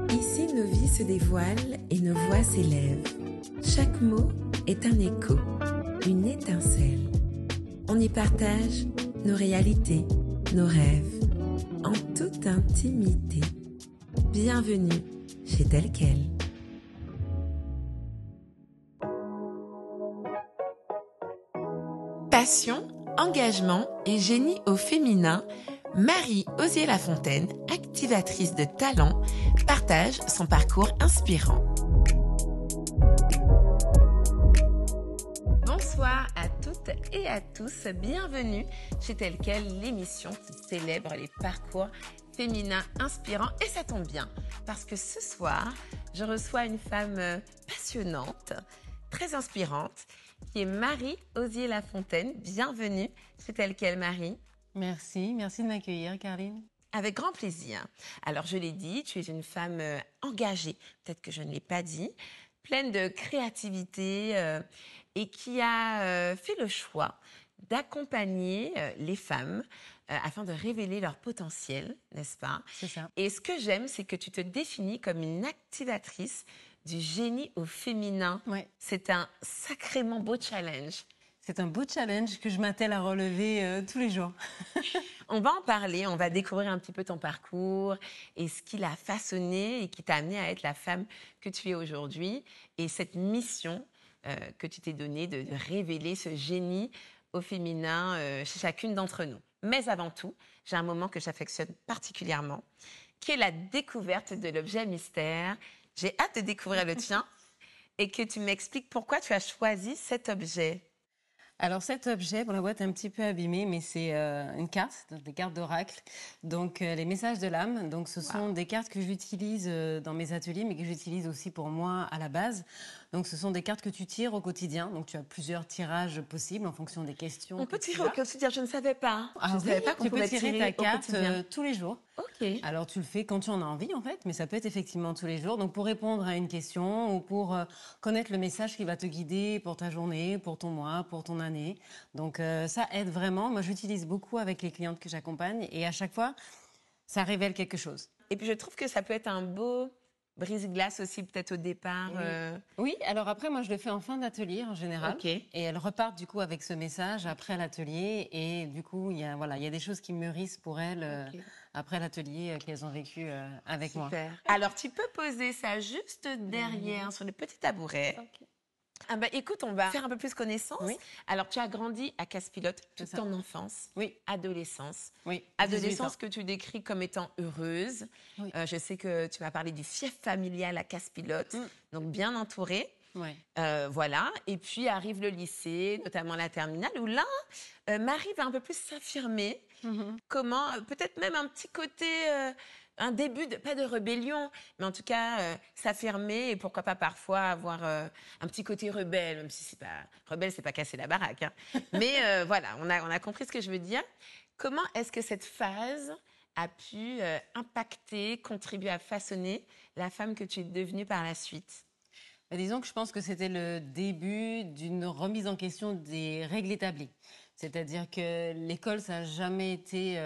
Ici, nos vies se dévoilent et nos voix s'élèvent. Chaque mot est un écho, une étincelle. On y partage nos réalités, nos rêves, en toute intimité. Bienvenue chez Tel Quel. Passion, engagement et génie au féminin, Marie Osier-Lafontaine, activatrice de talent, partage son parcours inspirant. Bonsoir à toutes et à tous, bienvenue chez Tel Quel, l'émission qui célèbre les parcours féminins inspirants. Et ça tombe bien, parce que ce soir, je reçois une femme passionnante, très inspirante, qui est Marie Osier-Lafontaine. Bienvenue chez Tel Quel, Marie. Merci de m'accueillir, Caroline. Avec grand plaisir. Alors, je l'ai dit, tu es une femme engagée, peut-être que je ne l'ai pas dit, pleine de créativité et qui a fait le choix d'accompagner les femmes afin de révéler leur potentiel, n'est-ce pas? C'est ça. Et ce que j'aime, c'est que tu te définis comme une activatrice du génie au féminin. Ouais. C'est un sacrément beau challenge. C'est un beau challenge que je m'attelle à relever tous les jours. On va en parler, on va découvrir un petit peu ton parcours et ce qui l'a façonné et qui t'a amené à être la femme que tu es aujourd'hui. Et cette mission que tu t'es donnée de révéler ce génie au féminin chez chacune d'entre nous. Mais avant tout, j'ai un moment que j'affectionne particulièrement, qui est la découverte de l'objet mystère. J'ai hâte de découvrir le tien et que tu m'expliques pourquoi tu as choisi cet objet. Alors cet objet, bon, la boîte est un petit peu abîmée, mais c'est une carte, des cartes d'oracle, donc les messages de l'âme. Donc ce sont des cartes que j'utilise dans mes ateliers, mais que j'utilise aussi pour moi à la base. Donc ce sont des cartes que tu tires au quotidien. Donc tu as plusieurs tirages possibles en fonction des questions. On peut tirer au quotidien, je ne savais pas. Je ne savais pas qu'on pouvait tirer ta carte tous les jours. Ok. Alors tu le fais quand tu en as envie en fait, mais ça peut être effectivement tous les jours. Donc pour répondre à une question ou pour connaître le message qui va te guider pour ta journée, pour ton mois, pour ton année. Donc ça aide vraiment. Moi j'utilise beaucoup avec les clientes que j'accompagne et à chaque fois ça révèle quelque chose. Et puis je trouve que ça peut être un beau brise-glace aussi peut-être au départ. Oui, alors après moi je le fais en fin d'atelier en général. Ok. Et elles repartent du coup avec ce message après l'atelier et du coup il y a des choses qui mûrissent pour elles après l'atelier qu'elles ont vécu avec moi. Super. Alors tu peux poser ça juste derrière sur le petit tabouret. Ok. Ah bah écoute, on va faire un peu plus connaissance. Oui. Alors tu as grandi à Casse-Pilote toute C'est ça. ton enfance, Oui. adolescence. Oui. Adolescence que tu décris comme étant heureuse. Oui. Je sais que tu m'as parlé du fief familial à Casse-Pilote, donc bien entourée. Ouais. Voilà. Et puis arrive le lycée, notamment la terminale, où là, Marie va un peu plus s'affirmer. Comment, peut-être même un petit côté, un début, pas de rébellion, mais en tout cas, s'affirmer et pourquoi pas parfois avoir un petit côté rebelle, même si c'est pas rebelle, c'est pas casser la baraque. Hein. Mais voilà, on a compris ce que je veux dire. Comment est-ce que cette phase a pu impacter, contribuer à façonner la femme que tu es devenue par la suite? Disons que je pense que c'était le début d'une remise en question des règles établies. C'est-à-dire que l'école, ça n'a jamais été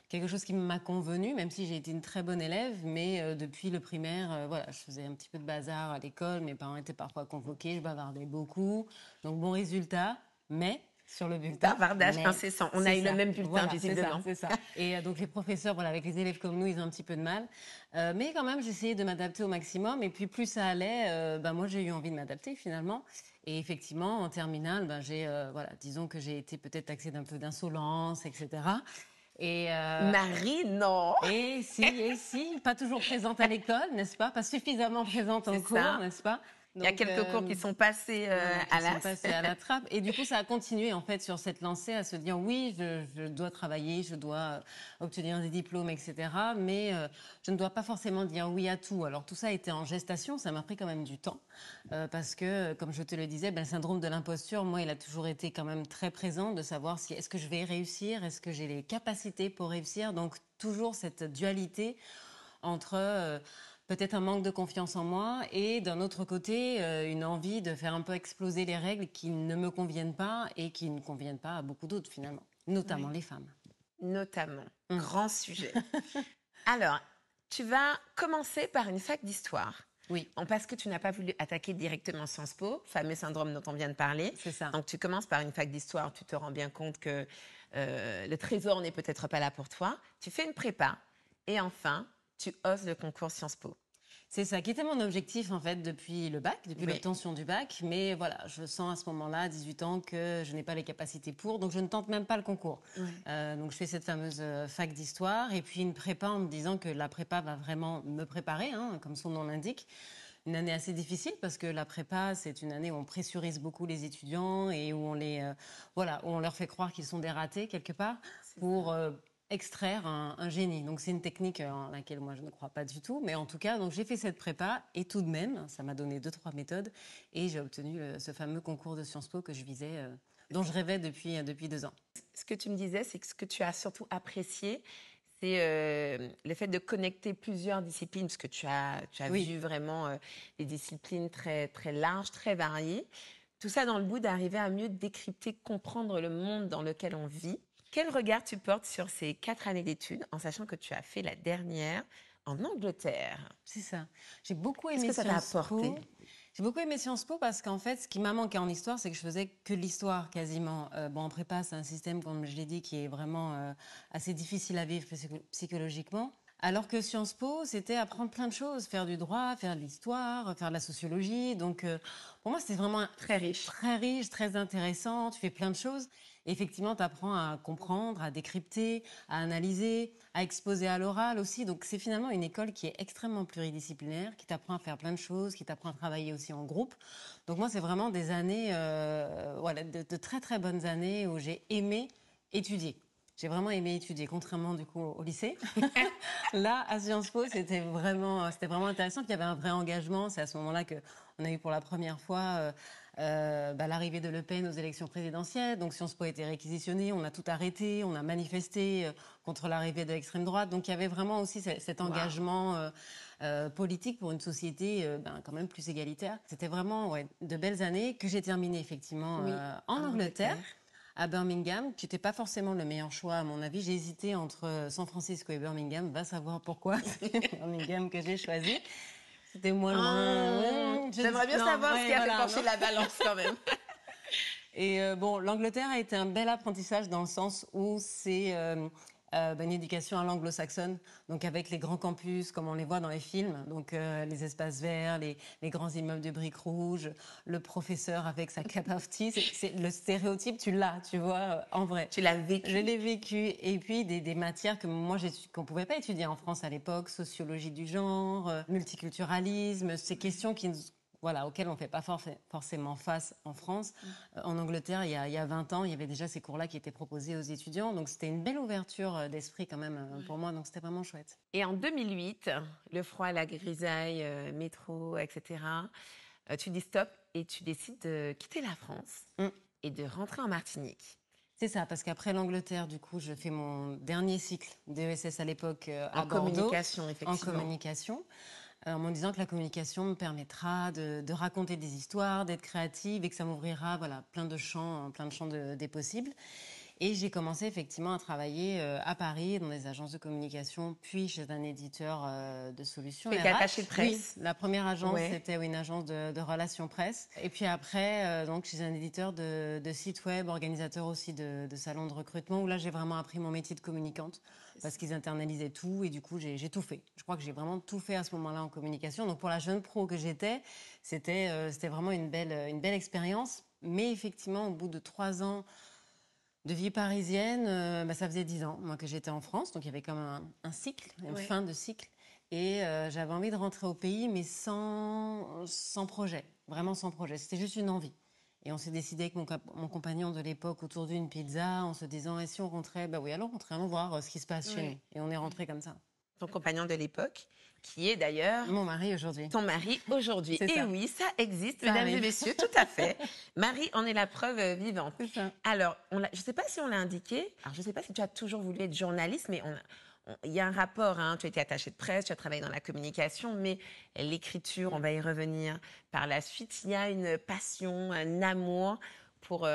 quelque chose qui m'a convenu, même si j'ai été une très bonne élève. Mais depuis le primaire, voilà, je faisais un petit peu de bazar à l'école. Mes parents étaient parfois convoqués, je bavardais beaucoup. Donc bon résultat, mais sur le bulletin. Bavardage incessant. On a eu le même bulletin, voilà, visiblement. C'est ça. Et donc les professeurs, voilà, avec les élèves comme nous, ils ont un petit peu de mal. Mais quand même, j'essayais de m'adapter au maximum. Et puis plus ça allait, moi j'ai eu envie de m'adapter finalement. Et effectivement, en terminale, disons que j'ai été peut-être taxée d'un peu d'insolence, etc. Et Marie, non. Et si, pas toujours présente à l'école, n'est-ce pas? Pas suffisamment présente en cours, n'est-ce pas? Donc, il y a quelques cours qui sont passés à la trappe. Et du coup, ça a continué en fait sur cette lancée à se dire oui, je dois travailler, je dois obtenir des diplômes, etc. Mais je ne dois pas forcément dire oui à tout. Alors tout ça était en gestation, ça m'a pris quand même du temps parce que, comme je te le disais, le syndrome de l'imposture, moi, il a toujours été quand même très présent de savoir si est-ce que je vais réussir, est-ce que j'ai les capacités pour réussir. Donc toujours cette dualité entre peut-être un manque de confiance en moi et d'un autre côté, une envie de faire un peu exploser les règles qui ne me conviennent pas et qui ne conviennent pas à beaucoup d'autres finalement, notamment les femmes. Notamment, grand sujet. Alors, tu vas commencer par une fac d'histoire. Oui. Bon, parce que tu n'as pas voulu attaquer directement Sciences Po, fameux syndrome dont on vient de parler. C'est ça. Donc, tu commences par une fac d'histoire, tu te rends bien compte que le trésor n'est peut-être pas là pour toi. Tu fais une prépa et enfin, tu oses le concours Sciences Po. C'est ça qui était mon objectif en fait depuis le bac, depuis l'obtention du bac. Mais voilà, je sens à ce moment-là, à 18 ans, que je n'ai pas les capacités pour, donc je ne tente même pas le concours. Donc je fais cette fameuse fac d'histoire et puis une prépa en me disant que la prépa va vraiment me préparer, hein, comme son nom l'indique. Une année assez difficile parce que la prépa, c'est une année où on pressurise beaucoup les étudiants et où où on leur fait croire qu'ils sont des ratés quelque part pour extraire un génie. Donc c'est une technique en laquelle moi je ne crois pas du tout, mais en tout cas, donc j'ai fait cette prépa et tout de même, ça m'a donné 2-3 méthodes et j'ai obtenu ce fameux concours de Sciences Po que je visais, dont je rêvais depuis 2 ans. Ce que tu me disais, c'est que ce que tu as surtout apprécié, c'est le fait de connecter plusieurs disciplines, parce que tu as vu vraiment des disciplines très, très larges, très variées. Tout ça dans le but d'arriver à mieux décrypter, comprendre le monde dans lequel on vit. Quel regard tu portes sur ces 4 années d'études, en sachant que tu as fait la dernière en Angleterre? C'est ça. J'ai beaucoup aimé Qu'est-ce que ça t'a Sciences Po. apporté? J'ai beaucoup aimé Sciences Po parce qu'en fait, ce qui m'a manqué en histoire, c'est que je faisais que l'histoire quasiment. En prépa, c'est un système, comme je l'ai dit, qui est vraiment assez difficile à vivre psychologiquement. Alors que Sciences Po, c'était apprendre plein de choses, faire du droit, faire de l'histoire, faire de la sociologie. Donc, pour moi, c'était vraiment Très riche, très intéressant. Tu fais plein de choses. Et effectivement, tu apprends à comprendre, à décrypter, à analyser, à exposer à l'oral aussi. Donc, c'est finalement une école qui est extrêmement pluridisciplinaire, qui t'apprend à faire plein de choses, qui t'apprend à travailler aussi en groupe. Donc, moi, c'est vraiment des années, de très, très bonnes années où j'ai aimé étudier. J'ai vraiment aimé étudier, contrairement du coup au lycée. Là, à Sciences Po, c'était vraiment intéressant. Puis il y avait un vrai engagement. C'est à ce moment-là qu'on a eu pour la première fois l'arrivée de Le Pen aux élections présidentielles. Donc Sciences Po a été réquisitionné, on a tout arrêté, on a manifesté contre l'arrivée de l'extrême droite. Donc il y avait vraiment aussi cet engagement politique pour une société quand même plus égalitaire. C'était vraiment de belles années que j'ai terminées effectivement en Angleterre. À Birmingham, qui n'était pas forcément le meilleur choix à mon avis. J'ai hésité entre San Francisco et Birmingham. Va savoir pourquoi c'est Birmingham que j'ai choisi. C'était moins loin. J'aimerais bien savoir ce qui a fait pencher la balance quand même. Et l'Angleterre a été un bel apprentissage dans le sens où c'est une éducation à l'anglo-saxonne, donc avec les grands campus comme on les voit dans les films, donc les espaces verts, les grands immeubles de briques rouges, le professeur avec sa cup of tea, c'est le stéréotype, tu l'as, tu vois, en vrai. Tu l'as vécu. Je l'ai vécu, et puis des matières que moi qu'on pouvait pas étudier en France à l'époque, sociologie du genre, multiculturalisme, ces questions auxquels on ne fait pas forcément face en France. En Angleterre, il y a 20 ans, il y avait déjà ces cours-là qui étaient proposés aux étudiants. Donc, c'était une belle ouverture d'esprit quand même pour moi. Donc, c'était vraiment chouette. Et en 2008, le froid, la grisaille, métro, etc., tu dis stop et tu décides de quitter la France et de rentrer en Martinique. C'est ça, parce qu'après l'Angleterre, du coup, je fais mon dernier cycle d'ESS à l'époque à Bordeaux. En communication, effectivement. En communication. En me disant que la communication me permettra de raconter des histoires, d'être créative et que ça m'ouvrira plein de champs des possibles. Et j'ai commencé effectivement à travailler à Paris dans des agences de communication, puis chez un éditeur de solutions. Tu étais attachée de presse. Oui, la première agence, c'était une agence de relations presse. Et puis après, donc chez un éditeur de sites web, organisateur aussi de salons de recrutement, où là j'ai vraiment appris mon métier de communicante. Parce qu'ils internalisaient tout et du coup j'ai tout fait. Je crois que j'ai vraiment tout fait à ce moment-là en communication. Donc pour la jeune pro que j'étais, c'était vraiment une belle expérience. Mais effectivement, au bout de 3 ans de vie parisienne, ça faisait 10 ans moi que j'étais en France. Donc il y avait comme un cycle, une fin de cycle. Et j'avais envie de rentrer au pays, mais sans projet, vraiment sans projet. C'était juste une envie. Et on s'est décidé avec mon compagnon de l'époque autour d'une pizza, en se disant, et si on rentrait? Bah oui, alors allons voir ce qui se passe chez nous. Et on est rentré comme ça. Ton compagnon de l'époque, qui est d'ailleurs... Mon mari aujourd'hui. Ton mari aujourd'hui. Et oui, ça existe, Ça mesdames arrive. et messieurs, tout à fait. Marie en est la preuve vivante. C'est ça. Alors, je ne sais pas si on l'a indiqué, alors je ne sais pas si tu as toujours voulu être journaliste, mais il y a un rapport, hein. Tu as été attachée de presse, tu as travaillé dans la communication, mais l'écriture, on va y revenir par la suite. Il y a une passion, un amour pour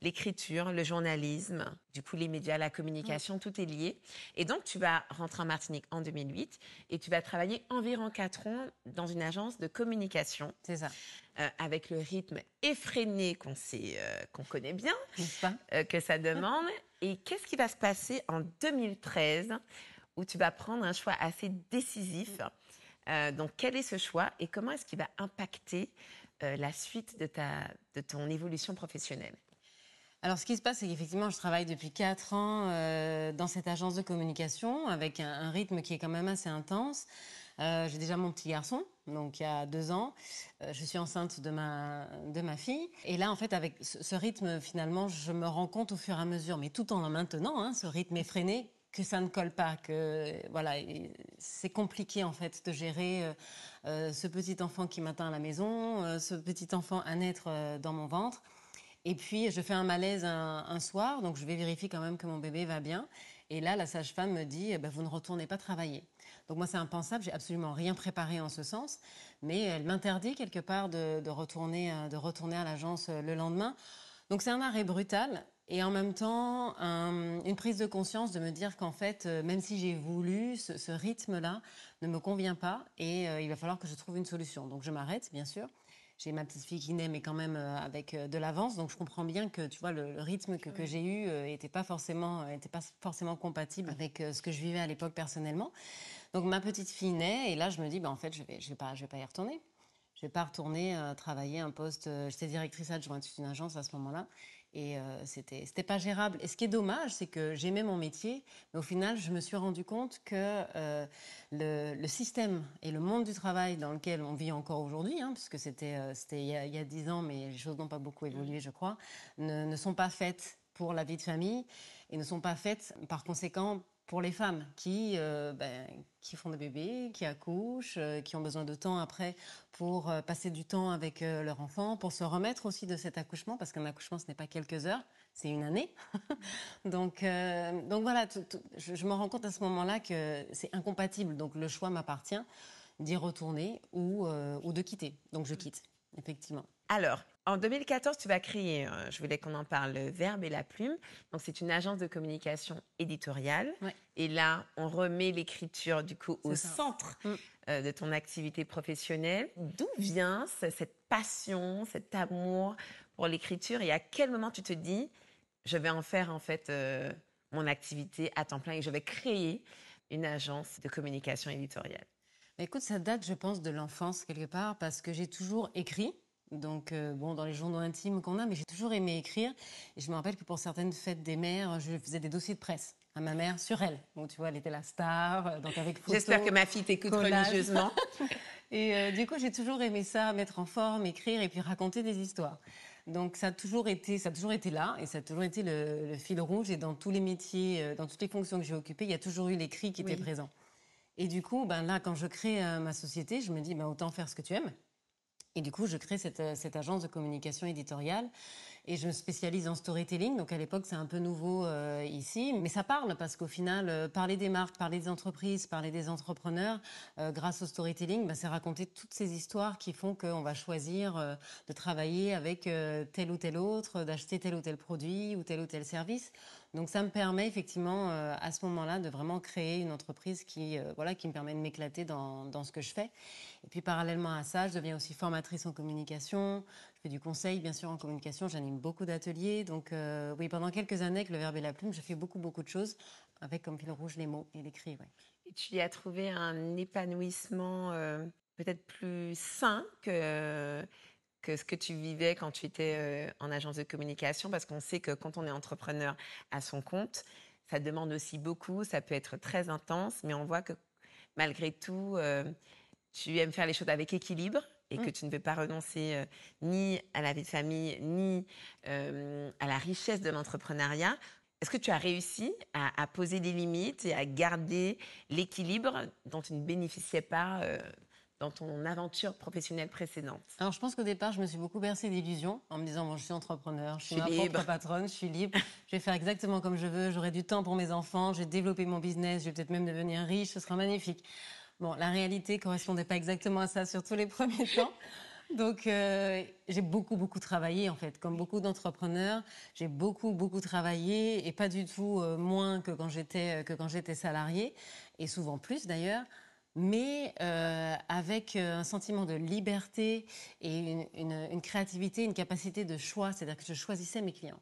l'écriture, le journalisme, du coup les médias, la communication, tout est lié. Et donc tu vas rentrer en Martinique en 2008 et tu vas travailler environ 4 ans dans une agence de communication. C'est ça. Avec le rythme effréné qu'on connaît bien, N'est-ce pas que ça demande. Et qu'est-ce qui va se passer en 2013 où tu vas prendre un choix assez décisif? Donc quel est ce choix et comment est-ce qu'il va impacter la suite de ton évolution professionnelle? Alors, ce qui se passe, c'est qu'effectivement, je travaille depuis 4 ans dans cette agence de communication avec un rythme qui est quand même assez intense. J'ai déjà mon petit garçon, donc il y a 2 ans. Je suis enceinte de ma fille. Et là, en fait, avec ce rythme, finalement, je me rends compte au fur et à mesure, mais tout en le maintenant, ce rythme effréné, que ça ne colle pas, que voilà, c'est compliqué en fait de gérer ce petit enfant qui m'attend à la maison, ce petit enfant à naître dans mon ventre. Et puis je fais un malaise un soir, donc je vais vérifier quand même que mon bébé va bien. Et là, la sage-femme me dit vous ne retournez pas travailler. Donc moi, c'est impensable, j'ai absolument rien préparé en ce sens, mais elle m'interdit quelque part de retourner à l'agence le lendemain. Donc c'est un arrêt brutal. Et en même temps, une prise de conscience de me dire qu'en fait, même si j'ai voulu, ce rythme-là ne me convient pas et il va falloir que je trouve une solution. Donc je m'arrête, bien sûr. J'ai ma petite fille qui naît, mais quand même avec de l'avance. Donc je comprends bien que tu vois, le rythme que j'ai eu était pas forcément compatible avec ce que je vivais à l'époque personnellement. Donc ma petite fille naît et là je me dis, en fait, je vais pas y retourner. Je vais pas retourner travailler un poste. J'étais directrice adjointe d'une agence à ce moment-là. Et c'était pas gérable. Et ce qui est dommage, c'est que j'aimais mon métier, mais au final, je me suis rendu compte que le système et le monde du travail dans lequel on vit encore aujourd'hui, puisque c'était il y a 10 ans, mais les choses n'ont pas beaucoup évolué, je crois, ne sont pas faites pour la vie de famille et ne sont pas faites, par conséquent, pour les femmes qui font des bébés, qui accouchent, qui ont besoin de temps après pour passer du temps avec leur enfant, pour se remettre aussi de cet accouchement, parce qu'un accouchement, ce n'est pas quelques heures, c'est une année. donc voilà, je me rends compte à ce moment-là que c'est incompatible. Donc le choix m'appartient d'y retourner ou de quitter. Donc je quitte, effectivement. Alors, en 2014, tu vas créer, je voulais qu'on en parle, le Verbe et la Plume. Donc, c'est une agence de communication éditoriale. Ouais. Et là, on remet l'écriture, du coup, au C'est ça. centre de ton activité professionnelle. D'où vient cette passion, cet amour pour l'écriture? Et à quel moment tu te dis, je vais en faire, en fait, mon activité à temps plein et je vais créer une agence de communication éditoriale? Écoute, ça date, je pense, de l'enfance, quelque part, parce que j'ai toujours écrit. Donc, dans les journaux intimes qu'on a, mais j'ai toujours aimé écrire. Et je me rappelle que pour certaines fêtes des mères, je faisais des dossiers de presse à ma mère sur elle. Donc, tu vois, elle était la star, donc avec photos. J'espère que ma fille t'écoute religieusement. Et du coup, j'ai toujours aimé ça, mettre en forme, écrire et puis raconter des histoires. Donc, ça a toujours été là et ça a toujours été le fil rouge. Et dans tous les métiers, dans toutes les fonctions que j'ai occupées, il y a toujours eu l'écrit qui était présent. Et du coup, là, quand je crée ma société, je me dis, autant faire ce que tu aimes. Et du coup, je crée cette agence de communication éditoriale et je me spécialise en storytelling. Donc à l'époque, c'est un peu nouveau ici, mais ça parle parce qu'au final, parler des marques, parler des entreprises, parler des entrepreneurs, grâce au storytelling, c'est raconter toutes ces histoires qui font qu'on va choisir de travailler avec tel ou tel autre, d'acheter tel ou tel produit ou tel service. Donc ça me permet effectivement à ce moment-là de vraiment créer une entreprise qui me permet de m'éclater dans ce que je fais. Et puis parallèlement à ça, je deviens aussi formatrice en communication. Je fais du conseil bien sûr en communication. J'anime beaucoup d'ateliers. Donc oui, pendant quelques années avec le Verbe et la Plume, j'ai fait beaucoup de choses avec comme fil rouge les mots et l'écrit. Ouais. Et tu y as trouvé un épanouissement peut-être plus sain que ce que tu vivais quand tu étais en agence de communication, parce qu'on sait que quand on est entrepreneur à son compte, ça demande aussi beaucoup, ça peut être très intense, mais on voit que malgré tout, tu aimes faire les choses avec équilibre et que tu ne veux pas renoncer ni à la vie de famille, ni à la richesse de l'entrepreneuriat. Est-ce que tu as réussi à poser des limites et à garder l'équilibre dont tu ne bénéficiais pas dans ton aventure professionnelle précédente? Alors, je pense qu'au départ, je me suis beaucoup bercée d'illusions en me disant, je suis entrepreneur, je suis ma libre. propre patronne, je suis libre, je vais faire exactement comme je veux, j'aurai du temps pour mes enfants, je vais développer mon business, je vais peut-être même devenir riche, ce sera magnifique. Bon, la réalité correspondait pas exactement à ça sur tous les premiers temps. Donc, j'ai beaucoup travaillé, en fait. Comme beaucoup d'entrepreneurs, j'ai beaucoup travaillé et pas du tout moins que quand j'étais salariée, et souvent plus d'ailleurs, mais avec un sentiment de liberté et une créativité, une capacité de choix, c'est-à-dire que je choisissais mes clients.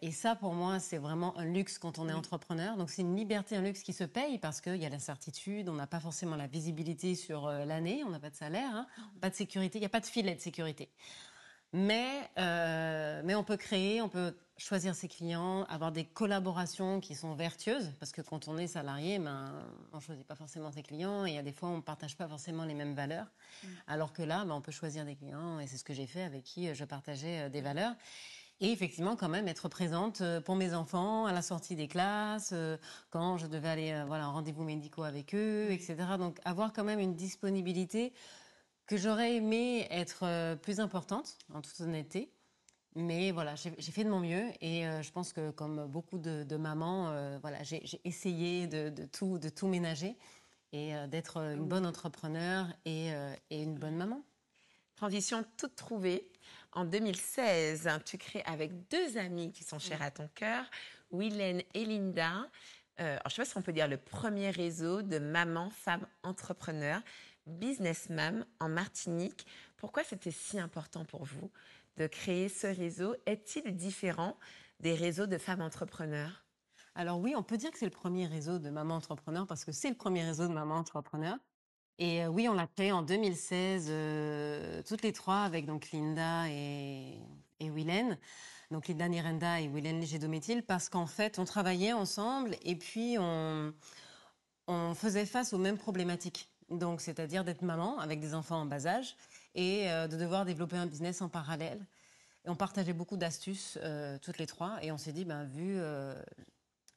Et ça, pour moi, c'est vraiment un luxe quand on est entrepreneur. Donc, c'est une liberté, un luxe qui se paye parce qu'il y a l'incertitude, on n'a pas forcément la visibilité sur l'année, on n'a pas de salaire, hein, pas de sécurité, il n'y a pas de filet de sécurité. Mais on peut créer, on peut choisir ses clients, avoir des collaborations qui sont vertueuses, parce que quand on est salarié, on ne choisit pas forcément ses clients, et il y a des fois, on ne partage pas forcément les mêmes valeurs. Alors que là, on peut choisir des clients, et c'est ce que j'ai fait avec qui je partageais des valeurs. Et effectivement, quand même, être présente pour mes enfants à la sortie des classes, quand je devais aller en rendez-vous médicaux avec eux, etc. Donc, avoir quand même une disponibilité que j'aurais aimé être plus importante, en toute honnêteté. Mais voilà, j'ai fait de mon mieux et je pense que comme beaucoup de mamans, j'ai essayé de tout ménager et d'être une bonne entrepreneur et une bonne maman. Transition toute trouvée. En 2016, tu crées avec 2 amies qui sont chères à ton cœur, Willen et Linda. Alors, je ne sais pas si on peut dire le premier réseau de mamans, femmes entrepreneurs, Business Mam en Martinique. Pourquoi c'était si important pour vous de créer ce réseau? Est-il différent des réseaux de femmes entrepreneurs? Alors oui, on peut dire que c'est le premier réseau de mamans entrepreneurs parce que c'est le premier réseau de mamans entrepreneurs. Et oui, on l'a créé en 2016, toutes les 3, avec donc Linda et Willen. Donc Linda Nirenda et Willen Léger-Dométhil, parce qu'en fait, on travaillait ensemble et puis on faisait face aux mêmes problématiques. Donc, c'est-à-dire d'être maman avec des enfants en bas âge et de devoir développer un business en parallèle. Et on partageait beaucoup d'astuces, toutes les 3, et on s'est dit, vu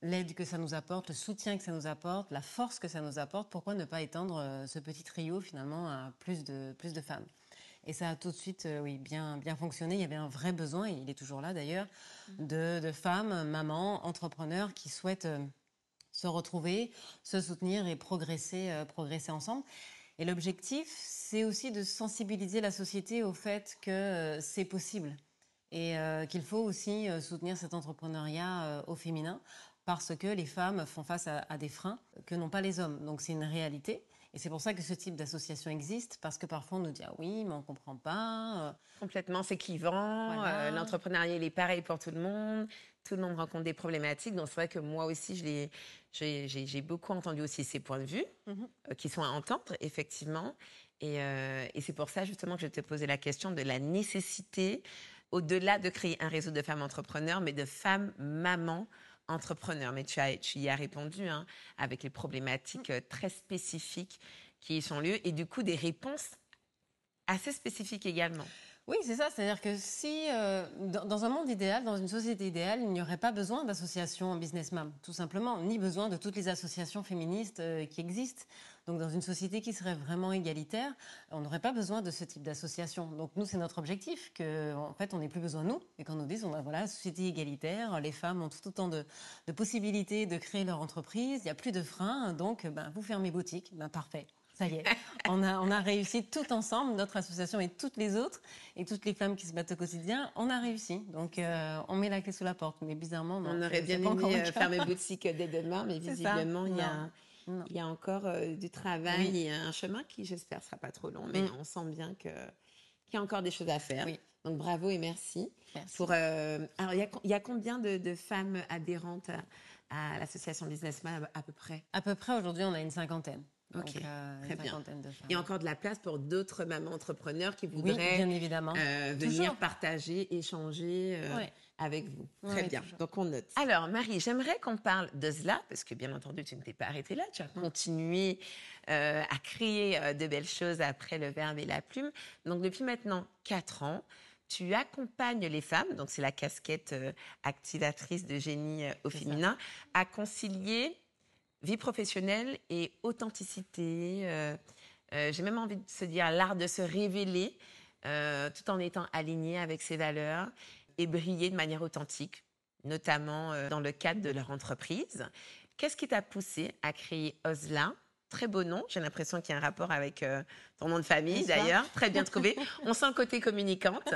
l'aide que ça nous apporte, le soutien que ça nous apporte, la force que ça nous apporte, pourquoi ne pas étendre ce petit trio finalement à plus de femmes? Et ça a tout de suite bien fonctionné. Il y avait un vrai besoin, et il est toujours là d'ailleurs, de femmes, mamans, entrepreneurs qui souhaitent se retrouver, se soutenir et progresser ensemble. Et l'objectif, c'est aussi de sensibiliser la société au fait que c'est possible et qu'il faut aussi soutenir cet entrepreneuriat au féminin, parce que les femmes font face à des freins que n'ont pas les hommes. Donc c'est une réalité. Et c'est pour ça que ce type d'association existe, parce que parfois on nous dit « Ah oui, mais on ne comprend pas. » Complètement, c'est clivant. Voilà. L'entrepreneuriat, il est pareil pour tout le monde. Tout le monde rencontre des problématiques. Donc c'est vrai que moi aussi, j'ai beaucoup entendu aussi ces points de vue qui sont à entendre, effectivement. Et c'est pour ça justement que je te posais la question de la nécessité, au-delà de créer un réseau de femmes entrepreneurs, mais de femmes mamans entrepreneurs. Mais tu y as répondu, hein, avec les problématiques très spécifiques qui y sont lieu, et du coup des réponses assez spécifiques également. Oui, c'est ça. C'est-à-dire que si, dans un monde idéal, dans une société idéale, il n'y aurait pas besoin d'associations Business Mam, tout simplement, ni besoin de toutes les associations féministes qui existent. Donc, dans une société qui serait vraiment égalitaire, on n'aurait pas besoin de ce type d'association. Donc, nous, c'est notre objectif, qu'en fait, on n'ait plus besoin de nous, et qu'on nous dise, voilà, société égalitaire, les femmes ont tout autant de possibilités de créer leur entreprise, il n'y a plus de freins, donc, vous fermez boutique, parfait. Ça y est, on a réussi tout ensemble, notre association et toutes les autres, et toutes les femmes qui se battent au quotidien, on a réussi. Donc, on met la clé sous la porte. Mais bizarrement, non, on aurait bien aimé fermer boutique dès demain, mais visiblement, il y a encore du travail et un chemin qui, j'espère, sera pas trop long. Mais on sent bien qu'il y a encore des choses à faire. Oui. Donc, bravo et merci. Alors, il y a combien de femmes adhérentes à l'association Business Mam à peu près? À peu près, aujourd'hui, on a une 50aine. Ok, très bien. Il y a encore de la place pour d'autres mamans entrepreneurs qui voudraient bien évidemment. Venir partager, échanger avec vous. Très bien, toujours. Donc on note. Alors Marie, j'aimerais qu'on parle de cela, parce que bien entendu, tu ne t'es pas arrêtée là, tu as continué à créer de belles choses après le verbe et la plume. Donc depuis maintenant 4 ans, tu accompagnes les femmes, donc c'est la casquette activatrice de génie au féminin, à concilier vie professionnelle et authenticité. J'ai même envie de se dire l'art de se révéler tout en étant aligné avec ses valeurs et briller de manière authentique, notamment dans le cadre de leur entreprise. Qu'est-ce qui t'a poussé à créer Osla très beau nom. J'ai l'impression qu'il y a un rapport avec ton nom de famille, N'est-ce pas? d'ailleurs. Très bien trouvé. On sent le côté communicante.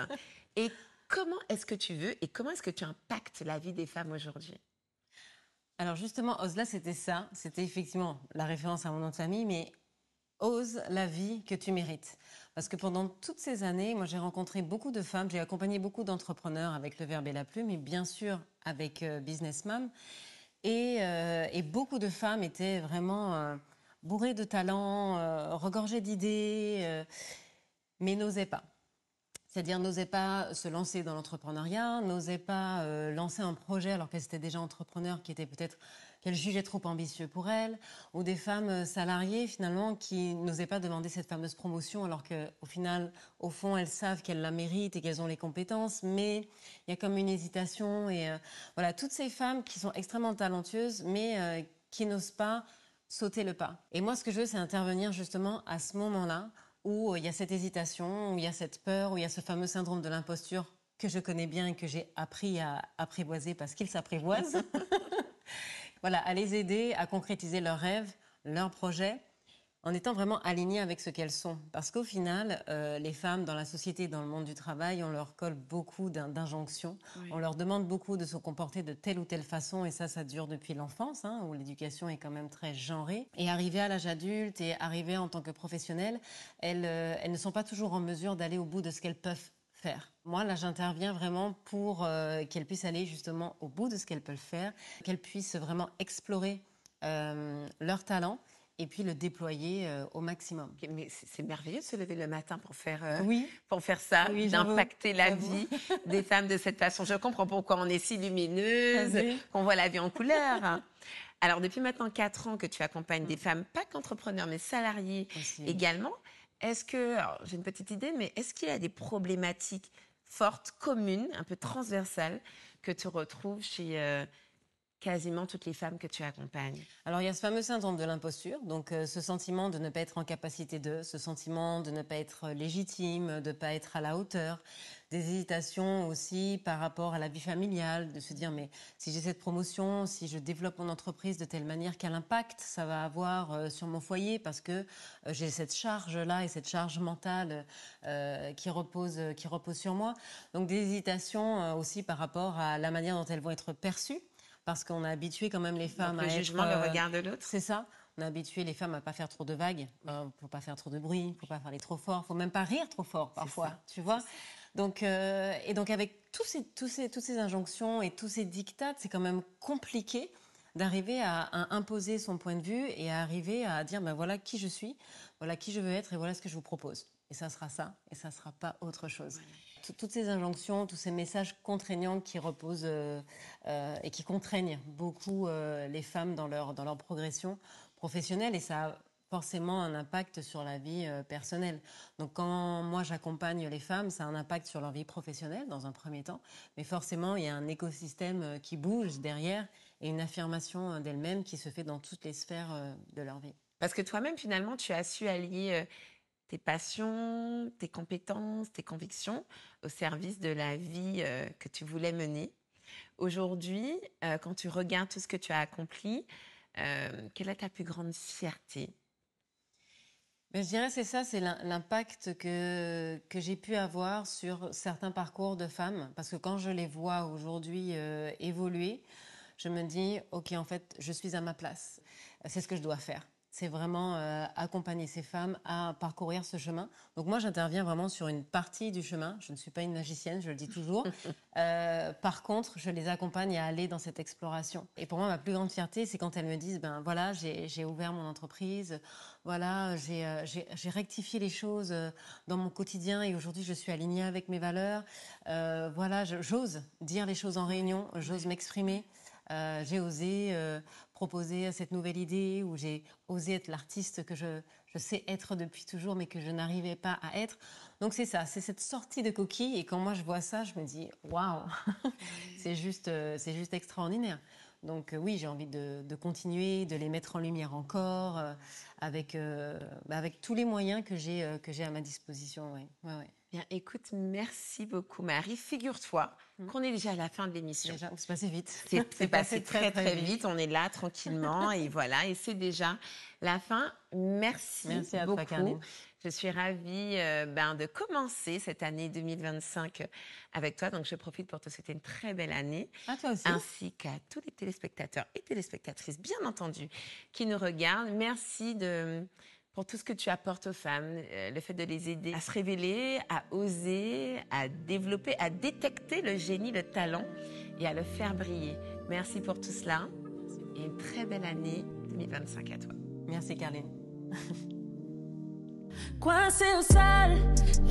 Et comment est-ce que tu veux et comment est-ce que tu impactes la vie des femmes aujourd'hui? Alors justement, Ose là, c'était ça. C'était effectivement la référence à mon nom de famille, mais ose la vie que tu mérites. Parce que pendant toutes ces années, moi j'ai rencontré beaucoup de femmes, j'ai accompagné beaucoup d'entrepreneurs avec le verbe et la plume, et bien sûr avec Business Mom. Et beaucoup de femmes étaient vraiment bourrées de talent, regorgées d'idées, mais n'osaient pas. C'est-à-dire n'osaient pas se lancer dans l'entrepreneuriat, n'osaient pas lancer un projet alors qu'elles étaient déjà entrepreneurs qui étaient peut-être qu'elles jugeaient trop ambitieux pour elles, ou des femmes salariées finalement qui n'osaient pas demander cette fameuse promotion alors qu'au final, au fond, elles savent qu'elles la méritent et qu'elles ont les compétences, mais il y a comme une hésitation. Et voilà, toutes ces femmes qui sont extrêmement talentueuses, mais qui n'osent pas sauter le pas. Et moi, ce que je veux, c'est intervenir justement à ce moment-là où il y a cette hésitation, où il y a cette peur, où il y a ce fameux syndrome de l'imposture que je connais bien et que j'ai appris à apprivoiser parce qu'ils s'apprivoisent. Voilà, à les aider à concrétiser leurs rêves, leurs projets, en étant vraiment alignées avec ce qu'elles sont. Parce qu'au final, les femmes dans la société, dans le monde du travail, on leur colle beaucoup d'injonctions. Oui. On leur demande beaucoup de se comporter de telle ou telle façon, et ça dure depuis l'enfance, hein, où l'éducation est quand même très genrée. Et arriver à l'âge adulte et arriver en tant que professionnelle, elles ne sont pas toujours en mesure d'aller au bout de ce qu'elles peuvent faire. Moi, là, j'interviens vraiment pour qu'elles puissent aller justement au bout de ce qu'elles peuvent faire, qu'elles puissent vraiment explorer leur talent et puis le déployer au maximum. Mais c'est merveilleux de se lever le matin pour faire, oui. pour faire ça, oui, d'impacter la vie des femmes de cette façon. Je comprends pourquoi on est si lumineuse, qu'on voit la vie en couleur. Alors, depuis maintenant 4 ans que tu accompagnes des femmes, pas qu'entrepreneurs, mais salariées également, est-ce que, alors, j'ai une petite idée, mais est-ce qu'il y a des problématiques fortes, communes, un peu transversales, que tu retrouves chez quasiment toutes les femmes que tu accompagnes? Alors, il y a ce fameux syndrome de l'imposture, donc ce sentiment de ne pas être en capacité ce sentiment de ne pas être légitime, de ne pas être à la hauteur, des hésitations aussi par rapport à la vie familiale, de se dire mais si j'ai cette promotion, si je développe mon entreprise de telle manière, quel impact ça va avoir sur mon foyer, parce que j'ai cette charge-là et cette charge mentale qui repose sur moi. Donc des hésitations aussi par rapport à la manière dont elles vont être perçues. Parce qu'on a habitué quand même les femmes à le jugement, le regard de l'autre. C'est ça. On a habitué les femmes à pas faire trop de vagues, faut pas faire trop de bruit, faut pas parler trop fort, faut même pas rire trop fort parfois, tu vois. Donc et donc avec toutes ces injonctions et tous ces dictats, c'est quand même compliqué d'arriver à imposer son point de vue et à arriver à dire ben voilà qui je suis, voilà qui je veux être et voilà ce que je vous propose. Et ça sera ça et ça sera pas autre chose. Voilà. Toutes ces injonctions, tous ces messages contraignants qui reposent et qui contraignent beaucoup les femmes dans leur progression professionnelle, et ça a forcément un impact sur la vie personnelle. Donc quand moi j'accompagne les femmes, ça a un impact sur leur vie professionnelle dans un premier temps, mais forcément il y a un écosystème qui bouge derrière et une affirmation d'elles-mêmes qui se fait dans toutes les sphères de leur vie. Parce que toi-même finalement tu as su allier tes passions, tes compétences, tes convictions au service de la vie que tu voulais mener. Aujourd'hui, quand tu regardes tout ce que tu as accompli, quelle est ta plus grande fierté? Je dirais c'est ça, c'est l'impact que j'ai pu avoir sur certains parcours de femmes. Parce que quand je les vois aujourd'hui évoluer, je me dis, ok, en fait, je suis à ma place. C'est ce que je dois faire. C'est vraiment accompagner ces femmes à parcourir ce chemin. Donc moi, j'interviens vraiment sur une partie du chemin. Je ne suis pas une magicienne, je le dis toujours. Par contre, je les accompagne à aller dans cette exploration. Et pour moi, ma plus grande fierté, c'est quand elles me disent, ben voilà, j'ai ouvert mon entreprise, voilà, j'ai rectifié les choses dans mon quotidien et aujourd'hui, je suis alignée avec mes valeurs. Voilà, j'ose dire les choses en réunion, j'ose m'exprimer. J'ai osé proposer cette nouvelle idée, ou j'ai osé être l'artiste que je sais être depuis toujours mais que je n'arrivais pas à être. Donc c'est ça, c'est cette sortie de coquille, et quand moi je vois ça, je me dis waouh, c'est juste extraordinaire. Donc oui, j'ai envie de continuer, de les mettre en lumière encore avec tous les moyens que j'ai à ma disposition. Ouais. Bien, écoute, merci beaucoup, Marie. Figure-toi qu'on est déjà à la fin de l'émission. Déjà, c'est passé vite. C'est passé très, très vite. On est là tranquillement et voilà. Et c'est déjà la fin. Merci à beaucoup. Toi, Caroline. Je suis ravie de commencer cette année 2025 avec toi. Donc, je profite pour te souhaiter une très belle année. À toi aussi. Ainsi qu'à tous les téléspectateurs et téléspectatrices, bien entendu, qui nous regardent. Merci pour tout ce que tu apportes aux femmes, le fait de les aider à se révéler, à oser, à développer, à détecter le génie, le talent et à le faire briller. Merci pour tout cela et une très belle année 2025 à toi. Merci, Caroline. Coincé au sol,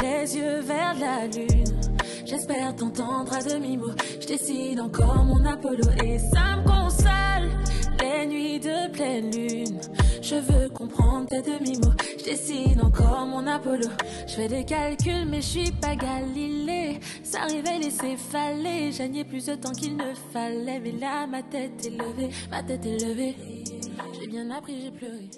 les yeux vers la lune. J'espère t'entendre à demi-mot. Je dessine encore mon Apollo et ça me console. Les nuits de pleine lune, je veux comprendre tes demi-mots. Je dessine encore mon Apollo. Je fais des calculs mais je suis pas Galilée. Ça révèle et c'est fallait. J'ai plus de temps qu'il ne fallait. Mais là ma tête est levée, J'ai bien appris, j'ai pleuré.